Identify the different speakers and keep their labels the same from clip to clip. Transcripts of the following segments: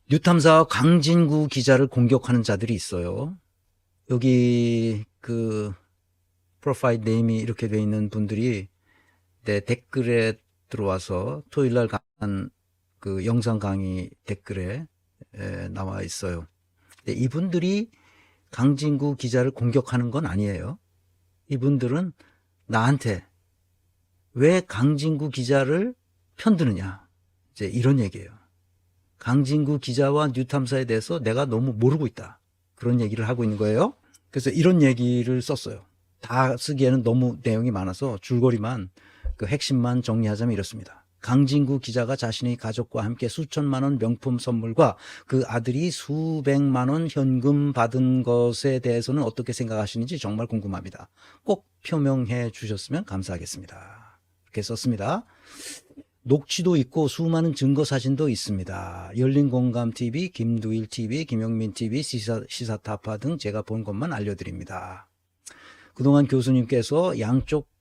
Speaker 1: 뉴탐사 강진구 기자를 공격하는 자들이 있어요. 여기 그 프로파일 네임이 이렇게 돼 있는 분들이 내 댓글에 들어와서 토요일날 간 그 영상 강의 댓글에 나와 있어요. 근데 이분들이 강진구 기자를 공격하는 건 아니에요. 이분들은 나한테 왜 강진구 기자를 편드느냐, 이제 이런 얘기예요. 강진구 기자와 뉴탐사에 대해서 내가 너무 모르고 있다, 그런 얘기를 하고 있는 거예요. 그래서 이런 얘기를 썼어요. 다 쓰기에는 너무 내용이 많아서 줄거리만, 그 핵심만 정리하자면 이렇습니다. 강진구 기자가 자신의 가족과 함께 수천만 원 명품 선물과 그 아들이 수백만 원 현금 받은 것에 대해서는 어떻게 생각하시는지 정말 궁금합니다. 꼭 표명해 주셨으면 감사하겠습니다. 이렇게 썼습니다. 녹취도 있고 수많은 증거 사진도 있습니다. 열린공감TV, 김두일TV, 김용민TV, 시사타파 등 제가 본 것만 알려드립니다. 그동안 교수님께서 양쪽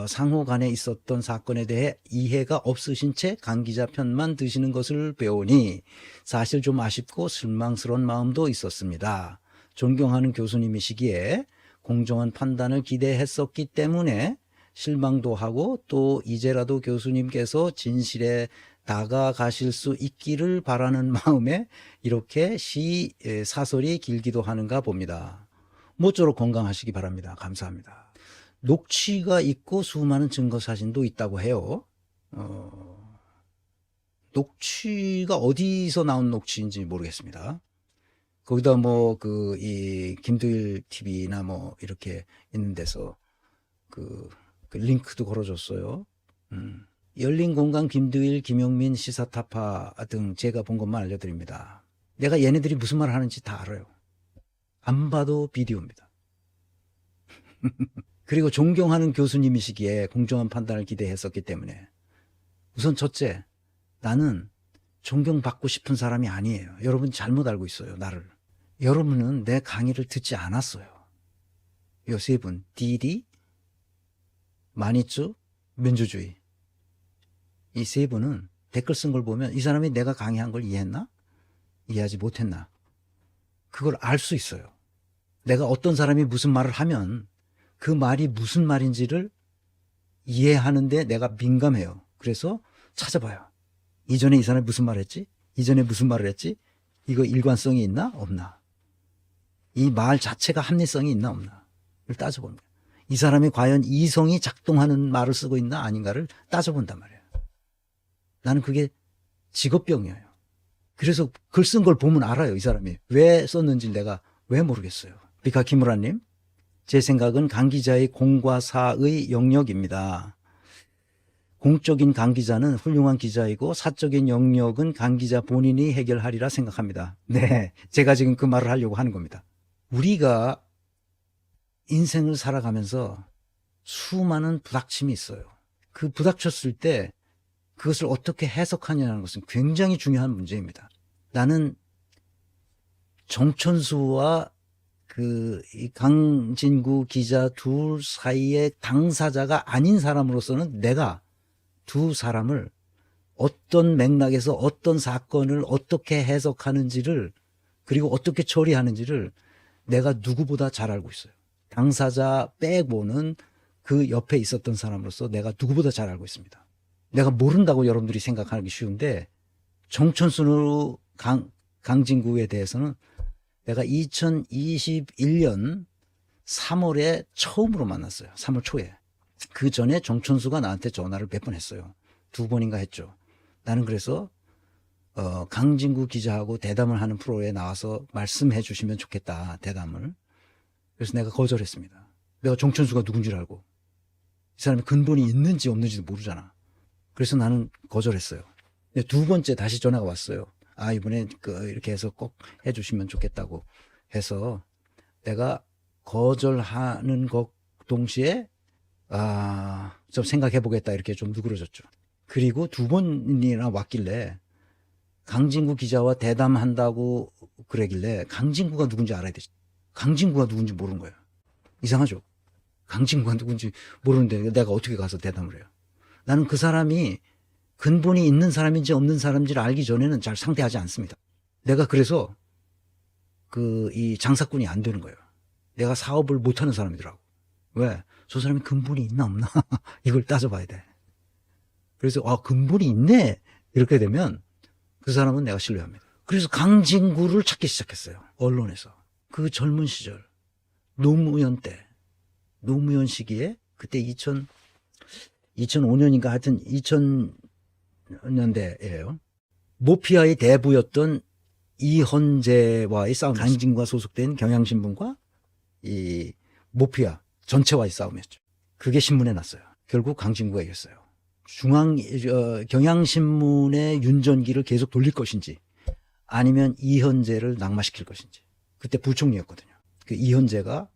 Speaker 1: 상호 간에 있었던 사건에 대해 이해가 없으신 채 강 기자 편만 드시는 것을 배우니 사실 좀 아쉽고 실망스러운 마음도 있었습니다. 존경하는 교수님이시기에 공정한 판단을 기대했었기 때문에 실망도 하고, 또 이제라도 교수님께서 진실에 다가가실 수 있기를 바라는 마음에 이렇게 사설이 길기도 하는가 봅니다. 모쪼록 건강하시기 바랍니다. 감사합니다. 녹취가 있고 수많은 증거 사진도 있다고 해요. 녹취가 어디서 나온 녹취인지 모르겠습니다. 거기다 뭐 이 김두일 TV나 뭐 이렇게 있는 데서 그 링크도 걸어줬어요. 열린공감 김두일, 김용민, 시사타파 등 제가 본 것만 알려드립니다. 내가 얘네들이 무슨 말을 하는지 다 알아요. 안 봐도 비디오입니다. 그리고 존경하는 교수님이시기에 공정한 판단을 기대했었기 때문에, 우선 첫째, 나는 존경받고 싶은 사람이 아니에요. 여러분 잘못 알고 있어요, 나를. 여러분은 내 강의를 듣지 않았어요. 요 세 분, 디디, 마니쭈, 민주주의. 이 세 분은 댓글 쓴 걸 보면 이 사람이 내가 강의한 걸 이해했나? 이해하지 못했나? 그걸 알 수 있어요. 내가 어떤 사람이 무슨 말을 하면 그 말이 무슨 말인지를 이해하는데 내가 민감해요. 그래서 찾아봐요. 이전에 이 사람이 무슨 말을 했지? 이전에 무슨 말을 했지? 이거 일관성이 있나? 없나? 이 말 자체가 합리성이 있나? 없나? 를 따져봅니다. 이 사람이 과연 이성이 작동하는 말을 쓰고 있나 아닌가를 따져본단 말이에요. 나는 그게 직업병이에요. 그래서 글 쓴 걸 보면 알아요. 이 사람이 왜 썼는지 내가 왜 모르겠어요. 비카 키무라님, 제 생각은 강 기자의 공과 사의 영역입니다. 공적인 강 기자는 훌륭한 기자이고 사적인 영역은 강 기자 본인이 해결하리라 생각합니다. 네, 제가 지금 그 말을 하려고 하는 겁니다. 우리가 인생을 살아가면서 수많은 부닥침이 있어요. 그 부닥쳤을 때 그것을 어떻게 해석하냐는 것은 굉장히 중요한 문제입니다. 나는 정천수와 이 강진구 기자 둘 사이의 당사자가 아닌 사람으로서는 내가 두 사람을 어떤 맥락에서 어떤 사건을 어떻게 해석하는지를, 그리고 어떻게 처리하는지를 내가 누구보다 잘 알고 있어요. 당사자 빼고는 그 옆에 있었던 사람으로서 내가 누구보다 잘 알고 있습니다. 내가 모른다고 여러분들이 생각하기 쉬운데, 정천수 강진구에 대해서는 내가 2021년 3월에 처음으로 만났어요. 3월 초에. 그 전에 정천수가 나한테 전화를 몇 번 했어요. 2번인가 했죠. 나는 그래서 강진구 기자하고 대담을 하는 프로에 나와서 말씀해 주시면 좋겠다, 대담을. 그래서 내가 거절했습니다. 내가 정천수가 누군지를 알고 이 사람이 근본이 있는지 없는지도 모르잖아. 그래서 나는 거절했어요. 근데 2번째 다시 전화가 왔어요. 이번에 이렇게 해서 꼭 해주시면 좋겠다고 해서 내가 거절하는 것 동시에 좀 생각해 보겠다, 이렇게 좀 누그러졌죠. 그리고 2번이나 왔길래 강진구 기자와 대담한다고 그러길래 강진구가 누군지 알아야 되지. 강진구가 누군지 모르는 거예요. 이상하죠? 강진구가 누군지 모르는데 내가 어떻게 가서 대담을 해요? 나는 그 사람이 근본이 있는 사람인지 없는 사람인지를 알기 전에는 잘 상대하지 않습니다. 내가 그래서 이 장사꾼이 안 되는 거예요. 내가 사업을 못하는 사람이더라고. 왜? 저 사람이 근본이 있나 없나? 이걸 따져봐야 돼. 그래서 근본이 있네 이렇게 되면 그 사람은 내가 신뢰합니다. 그래서 강진구를 찾기 시작했어요. 언론에서. 그 젊은 시절 노무현 때, 노무현 시기에 그때 2005년인가 하여튼 2000년대예요. 모피아의 대부였던 이헌재와의 싸움, 강진구가 소속된 경향신문과 이 모피아 전체와의 싸움이었죠. 그게 신문에 났어요. 결국 강진구가 이겼어요. 경향신문의 윤전기를 계속 돌릴 것인지 아니면 이헌재를 낙마시킬 것인지. 그때 부총리였거든요. 그 이헌재가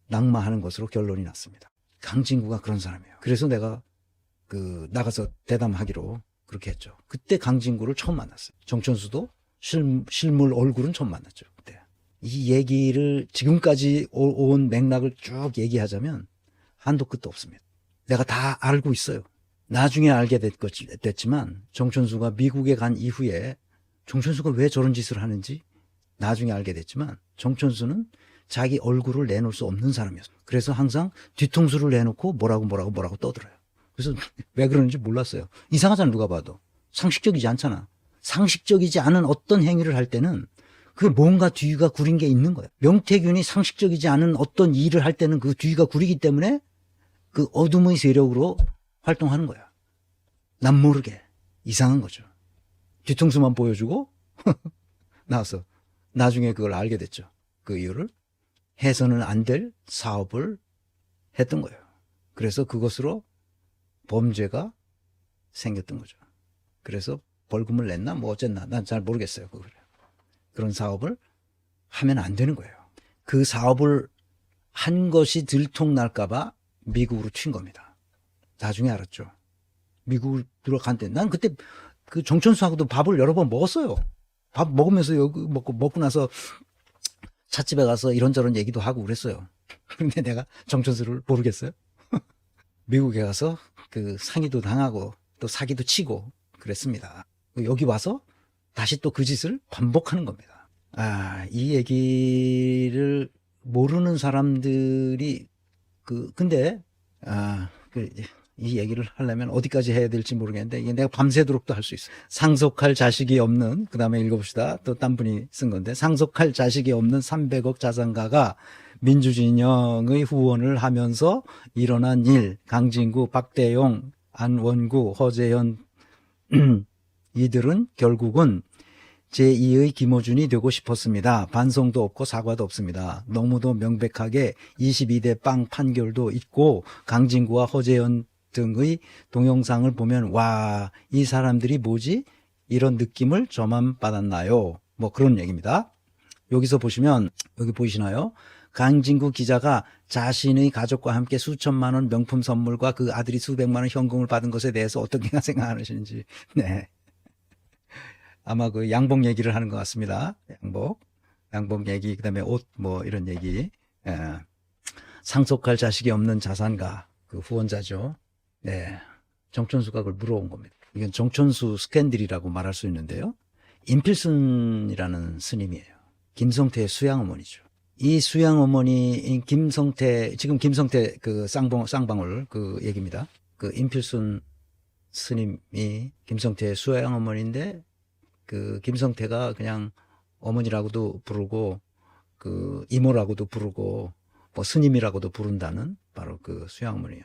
Speaker 1: 낙마하는 것으로 결론이 났습니다. 강진구가 그런 사람이에요. 그래서 내가 나가서 대담하기로 그렇게 했죠. 그때 강진구를 처음 만났어요. 정천수도 실물 얼굴은 처음 만났죠. 그때. 이 얘기를 지금까지 온 맥락을 쭉 얘기하자면 한도 끝도 없습니다. 내가 다 알고 있어요. 나중에 알게 됐지만 정천수가 미국에 간 이후에 정천수가 왜 저런 짓을 하는지 나중에 알게 됐지만 정천수는 자기 얼굴을 내놓을 수 없는 사람이었어요. 그래서 항상 뒤통수를 내놓고 뭐라고 떠들어요. 그래서 왜 그러는지 몰랐어요. 이상하잖아, 누가 봐도. 상식적이지 않잖아. 상식적이지 않은 어떤 행위를 할 때는 그 뭔가 뒤가 구린 게 있는 거예요. 명태균이 상식적이지 않은 어떤 일을 할 때는 그 뒤가 구리기 때문에 그 어둠의 세력으로 활동하는 거야. 난 모르게. 이상한 거죠. 뒤통수만 보여주고 나와서 나중에 그걸 알게 됐죠. 그 이유를. 해서는 안 될 사업을 했던 거예요. 그래서 그것으로 범죄가 생겼던 거죠. 그래서 벌금을 냈나 뭐 어쨌나 난 잘 모르겠어요. 그런 사업을 하면 안 되는 거예요. 그 사업을 한 것이 들통날까 봐 미국으로 튄 겁니다. 나중에 알았죠. 미국을 들어간 때 난 그때 그 정천수하고도 밥을 여러 번 먹었어요. 밥 먹으면서 여기 먹고 나서 찻집에 가서 이런저런 얘기도 하고 그랬어요. 근데 내가 정천수를 모르겠어요. 미국에 가서 그 상의도 당하고 또 사기도 치고 그랬습니다. 여기 와서 다시 또 그 짓을 반복하는 겁니다. 이 얘기를 모르는 사람들이 근데 이 얘기를 하려면 어디까지 해야 될지 모르겠는데 이게 내가 밤새도록도 할 수 있어요. 상속할 자식이 없는, 그 다음에 읽어봅시다. 또 딴 분이 쓴 건데, 상속할 자식이 없는 300억 자산가가 민주진영의 후원을 하면서 일어난 일, 강진구, 박대용, 안원구, 허재현 이들은 결국은 제2의 김어준이 되고 싶었습니다. 반성도 없고 사과도 없습니다. 너무도 명백하게 22대 빵 판결도 있고 강진구와 허재현 등의 동영상을 보면 와, 이 사람들이 뭐지? 이런 느낌을 저만 받았나요? 뭐 그런 얘기입니다. 여기서 보시면 여기 보이시나요? 강진구 기자가 자신의 가족과 함께 수천만 원 명품 선물과 그 아들이 수백만 원 현금을 받은 것에 대해서 어떻게 생각하시는지. 네. 아마 그 양복 얘기를 하는 것 같습니다. 양복 얘기, 그 다음에 옷, 뭐 이런 얘기. 상속할 자식이 없는 자산가, 그 후원자죠. 네. 정천수가 그걸 물어온 겁니다. 이건 정천수 스캔들이라고 말할 수 있는데요. 임필순이라는 스님이에요. 김성태의 수양어머니죠. 이 수양어머니, 지금 김성태 그 쌍방울 그 얘기입니다. 그 임필순 스님이 김성태의 수양어머니인데 그 김성태가 그냥 어머니라고도 부르고 그 이모라고도 부르고 뭐 스님이라고도 부른다는 바로 그 수양어머니예요.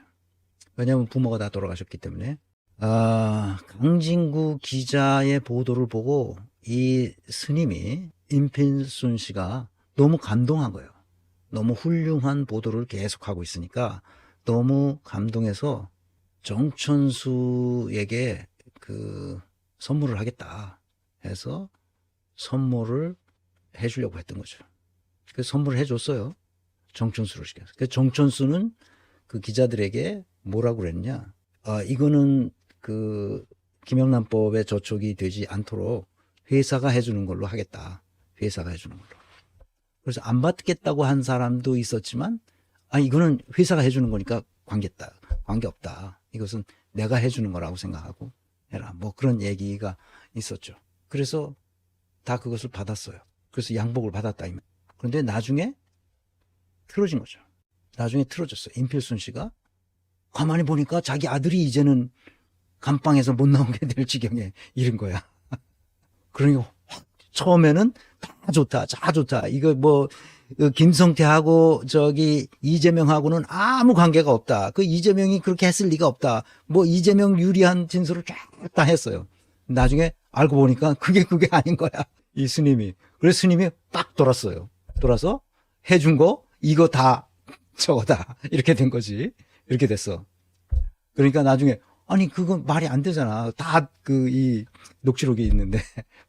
Speaker 1: 왜냐하면 부모가 다 돌아가셨기 때문에. 강진구 기자의 보도를 보고 이 스님이 임필순 씨가 너무 감동한 거예요. 너무 훌륭한 보도를 계속하고 있으니까 너무 감동해서 정천수에게 그 선물을 하겠다 해서 선물을 해주려고 했던 거죠. 그 선물을 해줬어요. 정천수를 시켜서. 그 정천수는 그 기자들에게 뭐라고 그랬냐. 이거는 그 김영란법에 저촉이 되지 않도록 회사가 해주는 걸로 하겠다. 회사가 해주는 걸로. 그래서 안 받겠다고 한 사람도 있었지만, 이거는 회사가 해주는 거니까 관계없다. 이것은 내가 해주는 거라고 생각하고 해라. 뭐 그런 얘기가 있었죠. 그래서 다 그것을 받았어요. 그래서 양복을 받았다. 그런데 나중에 틀어진 거죠. 나중에 틀어졌어요. 임필순 씨가 가만히 보니까 자기 아들이 이제는 감방에서 못 나오게 될 지경에 이른 거야. 그러니까 처음에는 다 좋다, 다 좋다. 이거 뭐 김성태하고 저기 이재명하고는 아무 관계가 없다. 그 이재명이 그렇게 했을 리가 없다. 뭐 이재명 유리한 진술을 쫙 다 했어요. 나중에 알고 보니까 그게 아닌 거야. 이 스님이. 그래서 스님이 딱 돌았어요. 돌아서 해준 거 이거 다 저거다. 이렇게 된 거지. 이렇게 됐어. 그러니까 나중에 아니 그건 말이 안 되잖아. 다 이 녹취록이 있는데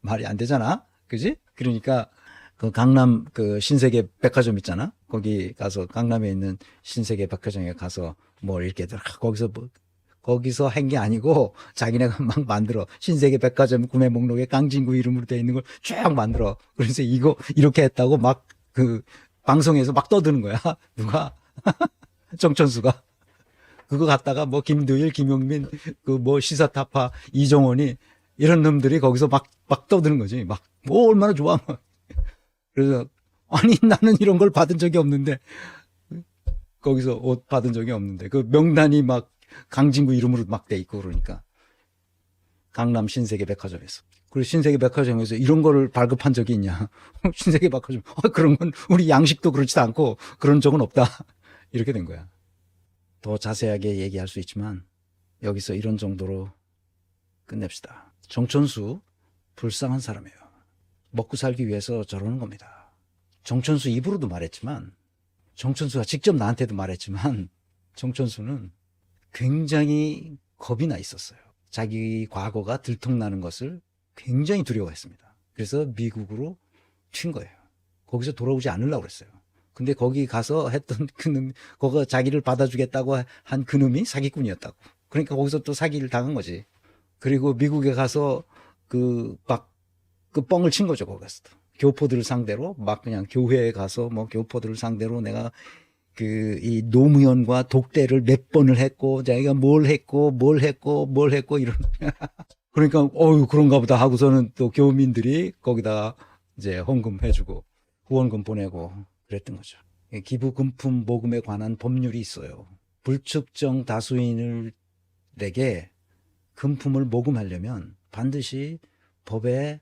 Speaker 1: 말이 안 되잖아. 그지? 그러니까 그 강남 그 신세계 백화점 있잖아. 거기 가서 강남에 있는 신세계 백화점에 가서 뭘 이렇게 거기서 한 게 아니고 자기네가 막 만들어. 신세계 백화점 구매 목록에 강진구 이름으로 돼 있는 걸 쭉 만들어. 그래서 이거 이렇게 했다고 막 그 방송에서 막 떠드는 거야. 누가? 정천수가. 그거 갖다가 뭐 김두일, 김용민, 그 뭐 시사타파, 이종원이 이런 놈들이 거기서 막 떠드는 거지. 막, 뭐 얼마나 좋아. 그래서, 아니, 나는 이런 걸 받은 적이 없는데, 거기서 옷 받은 적이 없는데, 그 명단이 막 강진구 이름으로 막 돼 있고 그러니까. 강남 신세계 백화점에서. 그리고 신세계 백화점에서 이런 거를 발급한 적이 있냐. 신세계 백화점. 그런 건 우리 양식도 그렇지도 않고 그런 적은 없다. 이렇게 된 거야. 더 자세하게 얘기할 수 있지만 여기서 이런 정도로 끝냅시다. 정천수 불쌍한 사람이에요. 먹고 살기 위해서 저러는 겁니다. 정천수 입으로도 말했지만 정천수가 직접 나한테도 말했지만 정천수는 굉장히 겁이 나 있었어요. 자기 과거가 들통나는 것을 굉장히 두려워했습니다. 그래서 미국으로 튄 거예요. 거기서 돌아오지 않으려고 그랬어요. 근데 거기 가서 했던 그놈, 거기 자기를 받아주겠다고 한 그놈이 사기꾼이었다고. 그러니까 거기서 또 사기를 당한 거지. 그리고 미국에 가서 그 뻥을 친 거죠, 거기 가서. 교포들을 상대로, 막 그냥 교회에 가서 뭐 교포들을 상대로 내가 이 노무현과 독대를 몇 번을 했고, 자기가 뭘 했고, 이런. 그러니까, 그런가 보다 하고서는 또 교민들이 거기다가 이제 헌금해주고, 후원금 보내고, 그랬던 거죠. 기부 금품 모금에 관한 법률이 있어요. 불특정 다수인에게 금품을 모금하려면 반드시 법에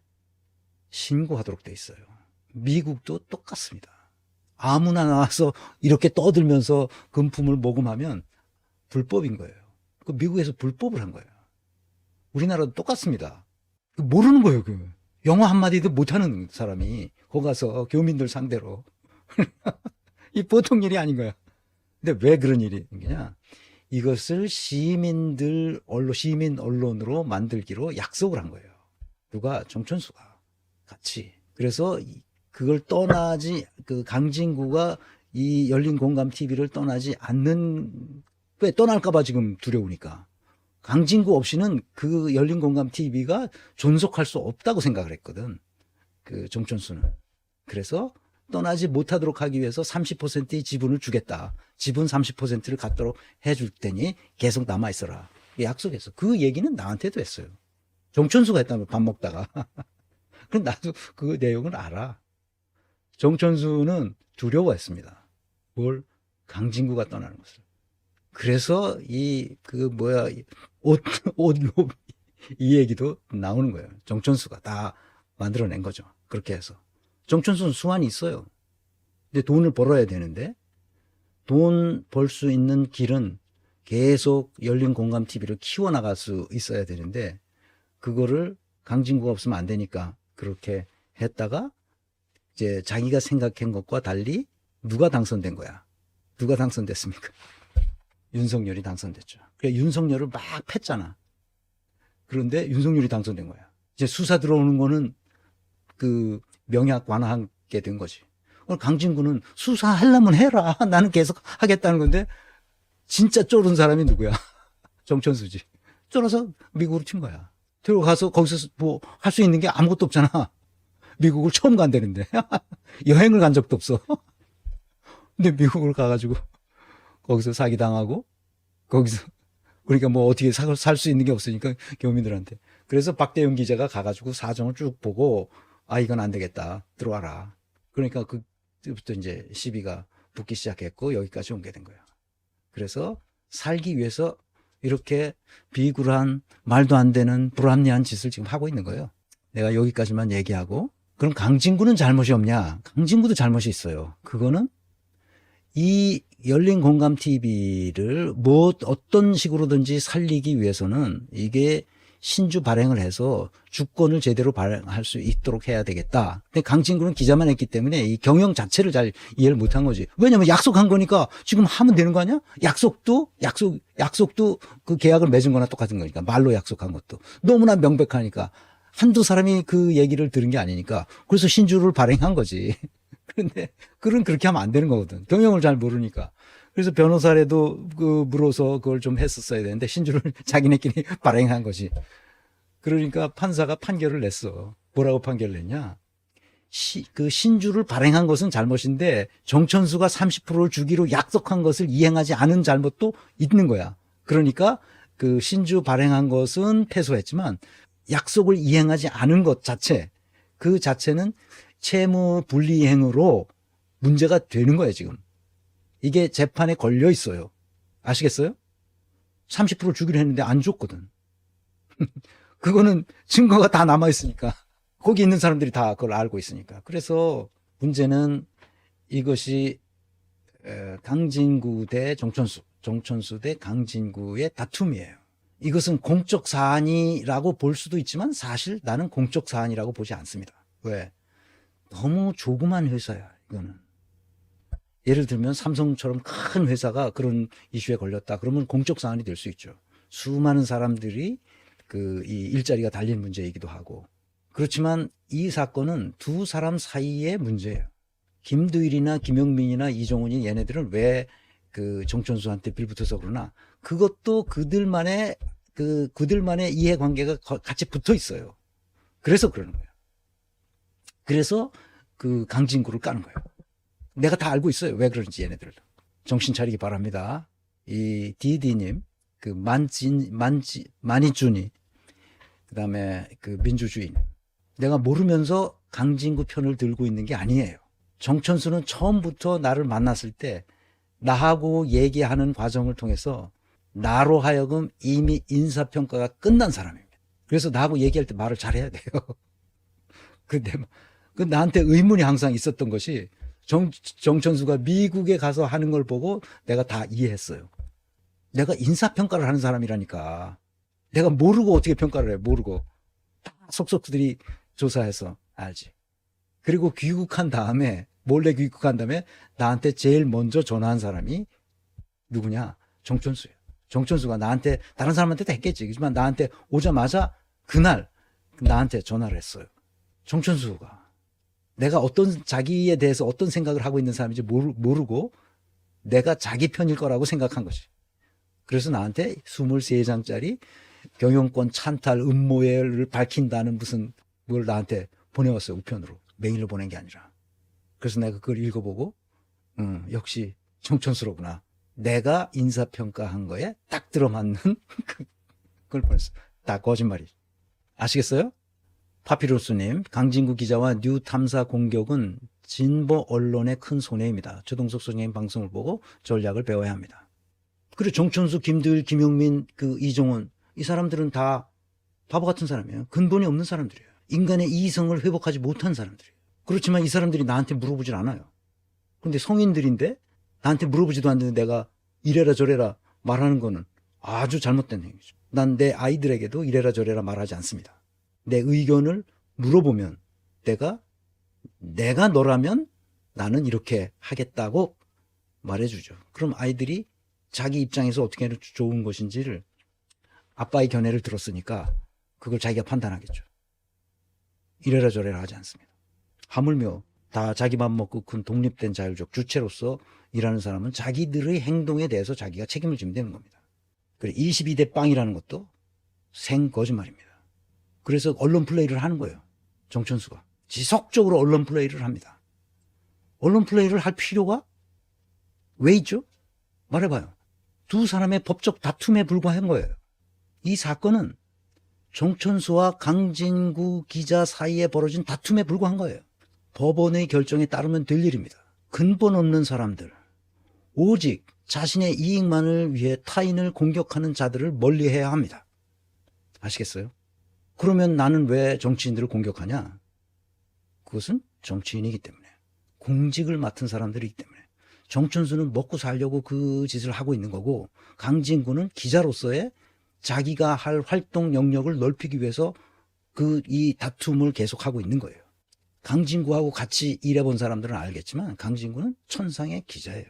Speaker 1: 신고하도록 돼 있어요. 미국도 똑같습니다. 아무나 나와서 이렇게 떠들면서 금품을 모금하면 불법인 거예요. 그 미국에서 불법을 한 거예요. 우리나라도 똑같습니다. 모르는 거예요. 영어 한마디도 못하는 사람이 거기 가서 교민들 상대로 이 보통 일이 아닌 거야. 근데 왜 그런 일이 생기냐? 이것을 시민 언론으로 만들기로 약속을 한 거예요. 누가? 정천수가 같이. 그래서 그걸 강진구가 이 열린 공감 TV를 떠나지 않는, 왜 떠날까봐 지금 두려우니까. 강진구 없이는 그 열린 공감 TV가 존속할 수 없다고 생각을 했거든. 그 정천수는. 그래서 떠나지 못하도록 하기 위해서 30%의 지분을 주겠다. 지분 30%를 갖도록 해줄 테니 계속 남아있어라. 약속했어. 그 얘기는 나한테도 했어요. 정천수가 했다며, 밥 먹다가. 그럼 나도 그 내용을 알아. 정천수는 두려워했습니다. 뭘? 강진구가 떠나는 것을. 그래서 옷 로비, 이 얘기도 나오는 거예요. 정천수가 다 만들어낸 거죠. 그렇게 해서. 정천수는 수완이 있어요. 근데 돈을 벌어야 되는데, 돈 벌 수 있는 길은 계속 열린 공감 TV를 키워나갈 수 있어야 되는데, 그거를 강진구가 없으면 안 되니까 그렇게 했다가, 이제 자기가 생각한 것과 달리 누가 당선된 거야? 누가 당선됐습니까? 윤석열이 당선됐죠. 그러니까 윤석열을 막 팼잖아. 그런데 윤석열이 당선된 거야. 이제 수사 들어오는 거는 그 명약 완화하게 된 거지. 강진구는 수사하려면 해라. 나는 계속 하겠다는 건데, 진짜 쫄은 사람이 누구야? 정천수지. 쫄아서 미국으로 튄 거야. 들어가서 거기서 뭐 할 수 있는 게 아무것도 없잖아. 미국을 처음 간다는데. 여행을 간 적도 없어. 근데 미국을 가가지고 거기서 사기당하고, 거기서 그러니까 뭐 어떻게 살 수 있는 게 없으니까 교민들한테. 그래서 박대영 기자가 가가지고 사정을 쭉 보고, 아, 이건 안 되겠다. 들어와라. 그러니까 그때부터 이제 시비가 붙기 시작했고 여기까지 오게 된 거예요. 그래서 살기 위해서 이렇게 비굴한 말도 안 되는 불합리한 짓을 지금 하고 있는 거예요. 내가 여기까지만 얘기하고 그럼 강진구는 잘못이 없냐? 강진구도 잘못이 있어요. 그거는 이 열린 공감 TV를 뭐 어떤 식으로든지 살리기 위해서는 이게 신주 발행을 해서 주권을 제대로 발행할 수 있도록 해야 되겠다. 근데 강진구는 기자만 했기 때문에 이 경영 자체를 잘 이해를 못한 거지. 왜냐면 약속한 거니까 지금 하면 되는 거 아니야? 약속도 그 계약을 맺은 거나 똑같은 거니까. 말로 약속한 것도. 너무나 명백하니까. 한두 사람이 그 얘기를 들은 게 아니니까. 그래서 신주를 발행한 거지. 그런데 그런 그렇게 하면 안 되는 거거든. 경영을 잘 모르니까. 그래서 변호사라도 물어서 그걸 좀 했었어야 되는데 신주를 자기네끼리 발행한 거지. 그러니까 판사가 판결을 냈어. 뭐라고 판결을 냈냐? 그 신주를 발행한 것은 잘못인데 정천수가 30%를 주기로 약속한 것을 이행하지 않은 잘못도 있는 거야. 그러니까 그 신주 발행한 것은 패소했지만 약속을 이행하지 않은 것 자체, 그 자체는 채무 불이행으로 문제가 되는 거예요, 지금. 이게 재판에 걸려 있어요. 아시겠어요? 30% 주기로 했는데 안 줬거든. 그거는 증거가 다 남아있으니까. 거기 있는 사람들이 다 그걸 알고 있으니까. 그래서 문제는 이것이 강진구 대 정천수, 정천수 대 강진구의 다툼이에요. 이것은 공적 사안이라고 볼 수도 있지만 사실 나는 공적 사안이라고 보지 않습니다. 왜? 너무 조그만 회사야, 이거는. 예를 들면 삼성처럼 큰 회사가 그런 이슈에 걸렸다. 그러면 공적 사안이 될 수 있죠. 수많은 사람들이 이 일자리가 달린 문제이기도 하고. 그렇지만 이 사건은 두 사람 사이의 문제예요. 김두일이나 김용민이나 이종훈이 얘네들은 왜 그 정천수한테 빌붙어서 그러나 그것도 그들만의 이해관계가 같이 붙어 있어요. 그래서 그러는 거예요. 그래서 그 강진구를 까는 거예요. 내가 다 알고 있어요. 왜 그런지 얘네들. 정신 차리기 바랍니다. 이 디디님, 그 만이준이, 그 다음에 그 민주주의. 내가 모르면서 강진구 편을 들고 있는 게 아니에요. 정천수는 처음부터 나를 만났을 때 나하고 얘기하는 과정을 통해서 나로 하여금 이미 인사평가가 끝난 사람입니다. 그래서 나하고 얘기할 때 말을 잘해야 돼요. 그 나한테 의문이 항상 있었던 것이 정천수가 미국에 가서 하는 걸 보고 내가 다 이해했어요. 내가 인사평가를 하는 사람이라니까. 내가 모르고 어떻게 평가를 해, 모르고. 다 속속들이 조사해서 알지. 그리고 몰래 귀국한 다음에 나한테 제일 먼저 전화한 사람이 누구냐? 정천수예요. 정천수가 나한테, 다른 사람한테도 했겠지. 그렇지만 나한테 오자마자 그날 나한테 전화를 했어요. 정천수가. 내가 자기에 대해서 어떤 생각을 하고 있는 사람인지 모르고 내가 자기 편일 거라고 생각한 거지. 그래서 나한테 23장짜리 경영권 찬탈 음모를 밝힌다는 무슨 뭘 나한테 보내왔어요. 우편으로. 메일로 보낸 게 아니라. 그래서 내가 그걸 읽어보고 역시 정천수로구나. 내가 인사평가한 거에 딱 들어맞는 그걸 보냈어. 다 거짓말이지. 아시겠어요? 파피루스님, 강진구 기자와 뉴 탐사 공격은 진보 언론의 큰 손해입니다. 최동석 선생님 방송을 보고 전략을 배워야 합니다. 그리고 정천수, 김두일, 김용민, 이종훈, 이 사람들은 다 바보 같은 사람이에요. 근본이 없는 사람들이에요. 인간의 이성을 회복하지 못한 사람들이에요. 그렇지만 이 사람들이 나한테 물어보질 않아요. 근데 성인들인데 나한테 물어보지도 않는데 내가 이래라 저래라 말하는 거는 아주 잘못된 행위죠. 난 내 아이들에게도 이래라 저래라 말하지 않습니다. 내 의견을 물어보면 내가 너라면 나는 이렇게 하겠다고 말해주죠. 그럼 아이들이 자기 입장에서 어떻게 하면 좋은 것인지를 아빠의 견해를 들었으니까 그걸 자기가 판단하겠죠. 이래라 저래라 하지 않습니다. 하물며 다 자기 맘 먹고 큰 독립된 자율적 주체로서 일하는 사람은 자기들의 행동에 대해서 자기가 책임을 지면 되는 겁니다. 그래 22대 빵이라는 것도 생 거짓말입니다. 그래서 언론 플레이를 하는 거예요. 정천수가. 지속적으로 언론 플레이를 합니다. 언론 플레이를 할 필요가 왜 있죠? 말해봐요. 두 사람의 법적 다툼에 불과한 거예요. 이 사건은 정천수와 강진구 기자 사이에 벌어진 다툼에 불과한 거예요. 법원의 결정에 따르면 될 일입니다. 근본 없는 사람들, 오직 자신의 이익만을 위해 타인을 공격하는 자들을 멀리해야 합니다. 아시겠어요? 그러면 나는 왜 정치인들을 공격하냐? 그것은 정치인이기 때문에, 공직을 맡은 사람들이기 때문에. 정천수는 먹고 살려고 그 짓을 하고 있는 거고, 강진구는 기자로서의 자기가 할 활동 영역을 넓히기 위해서 이 다툼을 계속하고 있는 거예요. 강진구하고 같이 일해본 사람들은 알겠지만 강진구는 천상의 기자예요.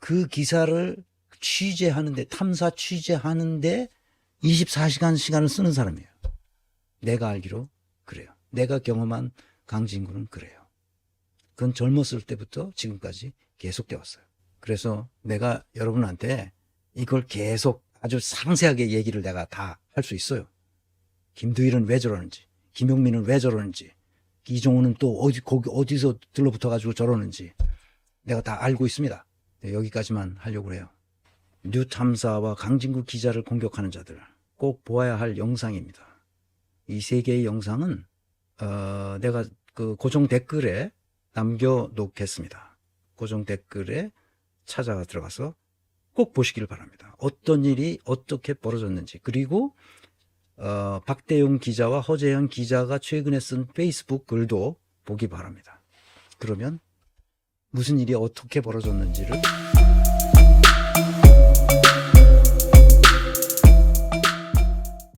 Speaker 1: 그 기사를 취재하는데, 탐사 취재하는데 24시간 시간을 쓰는 사람이에요. 내가 알기로 그래요. 내가 경험한 강진구는 그래요. 그건 젊었을 때부터 지금까지 계속되어 왔어요. 그래서 내가 여러분한테 이걸 계속 아주 상세하게 얘기를 내가 다 할 수 있어요. 김두일은 왜 저러는지, 김용민은 왜 저러는지, 이종호는 또 어디서 들러붙어가지고 저러는지 내가 다 알고 있습니다. 네, 여기까지만 하려고 해요. 뉴탐사와 강진구 기자를 공격하는 자들 꼭 보아야 할 영상입니다. 이 세 개의 영상은 내가 그 고정 댓글에 남겨놓겠습니다. 고정 댓글에 찾아 들어가서 꼭 보시길 바랍니다. 어떤 일이 어떻게 벌어졌는지, 그리고 박대용 기자와 허재현 기자가 최근에 쓴 페이스북 글도 보기 바랍니다. 그러면 무슨 일이 어떻게 벌어졌는지를